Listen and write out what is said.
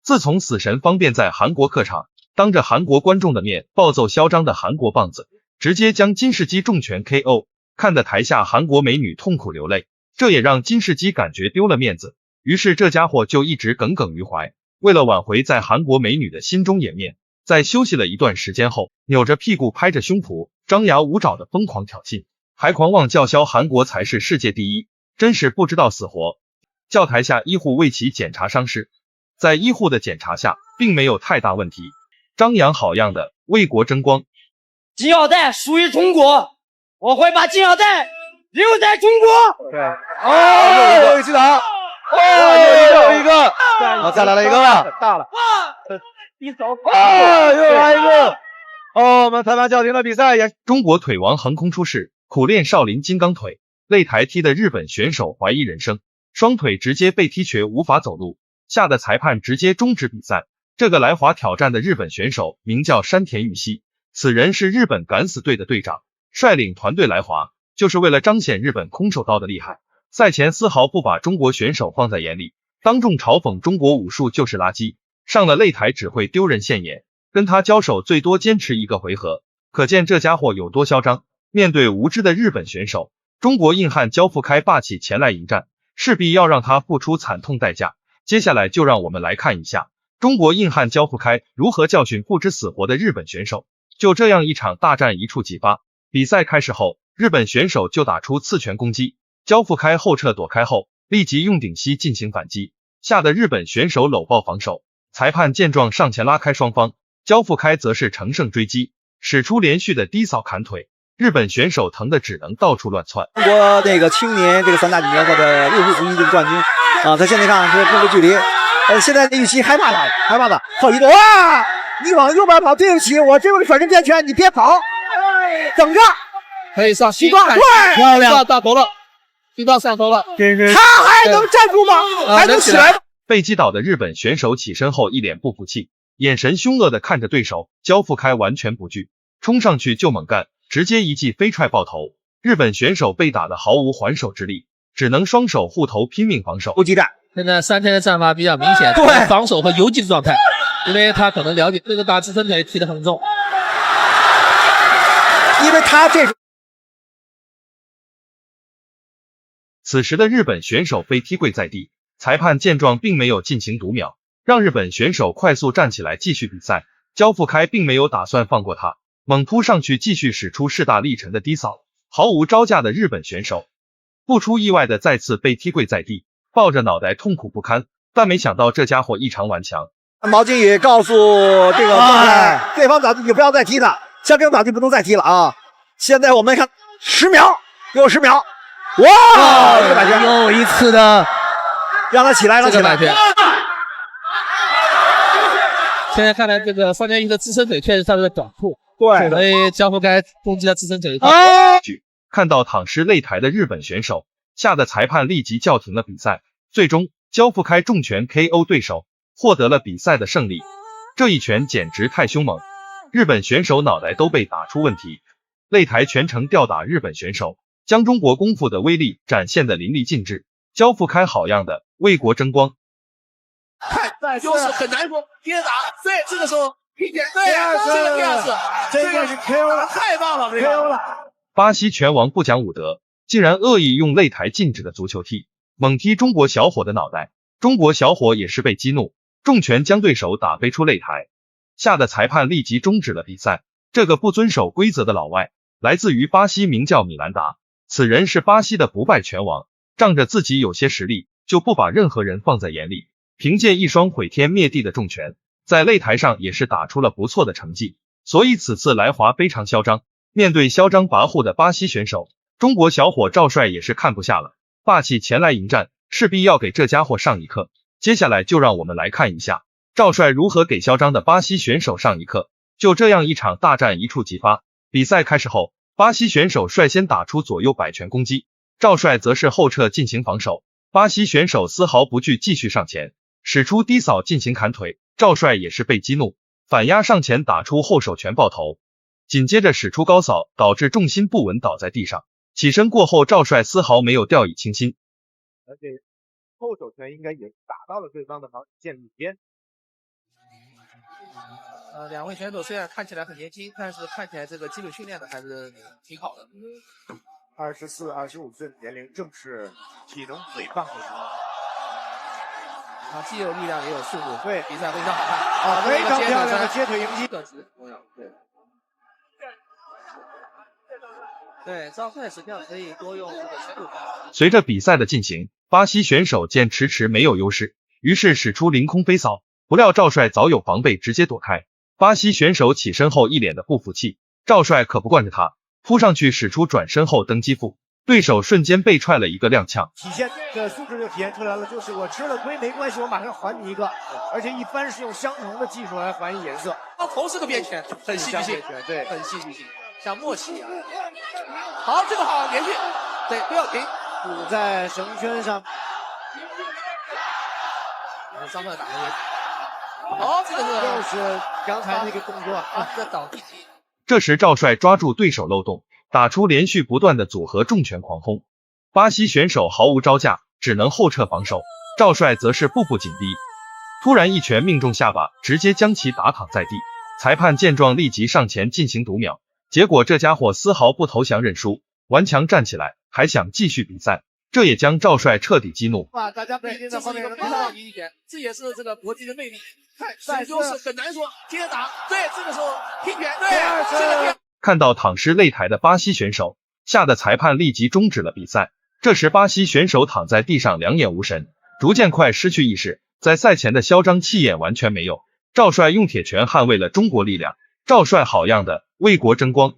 自从死神方便在韩国客场当着韩国观众的面暴揍嚣张的韩国棒子，直接将金世基重拳 KO， 看得台下韩国美女痛苦流泪，这也让金世基感觉丢了面子，于是这家伙就一直耿耿于怀。为了挽回在韩国美女的心中颜面，在休息了一段时间后，扭着屁股拍着胸脯，张牙舞爪的疯狂挑衅，还狂妄叫嚣韩国才是世界第一，真是不知道死活。叫台下医护为其检查伤势，在医护的检查下，并没有太大问题，张扬好样的，为国争光。金腰带属于中国，我会把金腰带留在中国。对，哦，又一击打，哦，又一个，好，再来了一个了，大了，一手，又来一个。哦，我们裁判叫停了比赛。中国腿王横空出世，苦练少林金刚腿，擂台踢的日本选手怀疑人生，双腿直接被踢瘸无法走路，吓得裁判直接终止比赛。这个来华挑战的日本选手名叫山田裕希，此人是日本敢死队的队长，率领团队来华就是为了彰显日本空手道的厉害。赛前丝毫不把中国选手放在眼里，当众嘲讽中国武术就是垃圾，上了擂台只会丢人现眼，跟他交手最多坚持一个回合，可见这家伙有多嚣张。面对无知的日本选手，中国硬汉焦富开霸气前来迎战，势必要让他付出惨痛代价。接下来就让我们来看一下中国硬汉焦富开如何教训不知死活的日本选手。就这样一场大战一触即发，比赛开始后，日本选手就打出刺拳攻击，焦富开后撤躲开后，立即用顶膝进行反击，吓得日本选手搂抱防守。裁判见状上前拉开双方，焦富开则是乘胜追击，使出连续的低扫砍腿，日本选手疼的只能到处乱窜。中国这个青年这个三大锦标赛的6回合这个冠军啊，在现在看这个距离，现在玉溪害怕他，靠一个哇，你往右边跑，对不起，我这个转身变拳，你别跑，等着，可以上西瓜，对，漂亮，到头了，西瓜上头了，他还能站住吗？还能起来吗？被击倒的日本选手起身后一脸不服气，眼神凶恶的看着对手，焦富开完全不惧，冲上去就猛干，直接一记飞踹爆头。日本选手被打得毫无还手之力，只能双手护头拼命防守。游击战，现在3天的战法比较明显，对，防守和游击的状态，因为他可能了解这个大支撑腿踢得很重，因为他这种。此时的日本选手被踢跪在地，裁判见状并没有进行读秒，让日本选手快速站起来继续比赛。焦富开并没有打算放过他，猛扑上去继续使出势大力沉的低扫，毫无招架的日本选手不出意外的再次被踢跪在地，抱着脑袋痛苦不堪，但没想到这家伙异常顽强。毛巾也告诉这个对方打你不要再踢他，像这种打就不能再踢了啊！现在我们看10秒，又10秒，哇，这个摆拳又一次的让他起来了，这个摆拳。现在看来，这个方天一的支撑腿确实他的短处，对，所以焦富开攻击了支撑腿。看到躺尸擂台的日本选手，吓得裁判立即叫停了比赛。最终，焦富开重拳 KO 对手，获得了比赛的胜利。这一拳简直太凶猛，日本选手脑袋都被打出问题。擂台全程吊打日本选手，将中国功夫的威力展现的淋漓尽致。焦富开好样的，为国争光。就是很难说，跌打，对，这个时候对，这个第二次，这个是 KO 了，太棒了 ，KO 了。巴西拳王不讲武德，竟然恶意用擂台禁止的足球踢，猛踢中国小伙的脑袋。中国小伙也是被激怒，重拳将对手打飞出擂台，吓得裁判立即终止了比赛。这个不遵守规则的老外，来自于巴西，名叫米兰达，此人是巴西的不败拳王，仗着自己有些实力，就不把任何人放在眼里。凭借一双毁天灭地的重拳，在擂台上也是打出了不错的成绩，所以此次来华非常嚣张。面对嚣张跋扈的巴西选手，中国小伙赵帅也是看不下了，霸气前来迎战，势必要给这家伙上一课。接下来就让我们来看一下赵帅如何给嚣张的巴西选手上一课。就这样一场大战一触即发，比赛开始后，巴西选手率先打出左右摆拳攻击，赵帅则是后撤进行防守，巴西选手丝毫不惧继续上前，使出低扫进行砍腿，赵帅也是被激怒，反压上前打出后手拳爆头，紧接着使出高扫，导致重心不稳倒在地上。起身过后，赵帅丝毫没有掉以轻心，后手拳应该也打到了对方的防线里边。两位选手虽然看起来很年轻，但是看起来这个基本训练的还是挺好的。24、25岁的年龄正是体能最棒的时候。既有力量也有速度，对，比赛非常好看非常漂亮的接腿迎击，特质重要。对，赵帅实际上可以多用这个旋手。随着比赛的进行，巴西选手见迟迟没有优势，于是使出凌空飞扫，不料赵帅早有防备，直接躲开。巴西选手起身后一脸的不服气，赵帅可不惯着他，扑上去使出转身后蹬击腹，对手瞬间被踹了一个踉跄。体现的素质就体现出来了，就是我吃了亏没关系，我马上还你一个，而且一般是用相同的技术来还颜色。头是个边拳，很戏剧性，对，很戏剧性，像默契一样。好，这个好连续，对，不要停，堵在绳圈上。张帅打的也好，这个就是刚才那个动作这倒地。这时赵帅抓住对手漏洞，打出连续不断的组合重拳狂轰。巴西选手毫无招架，只能后撤防守，赵帅则是步步紧逼。突然一拳命中下巴，直接将其打躺在地。裁判见状立即上前进行读秒，结果这家伙丝毫不投降认输，顽强站起来，还想继续比赛，这也将赵帅彻底激怒。哇，大家不一定在后面看到一点，这也是这个搏击的魅力。看，就是很难说，接着打，对，这个时候拼拳，对，看到躺尸擂台的巴西选手，吓得裁判立即终止了比赛。这时巴西选手躺在地上两眼无神，逐渐快失去意识，在赛前的嚣张气焰完全没有。赵帅用铁拳捍卫了中国力量，赵帅好样的，为国争光。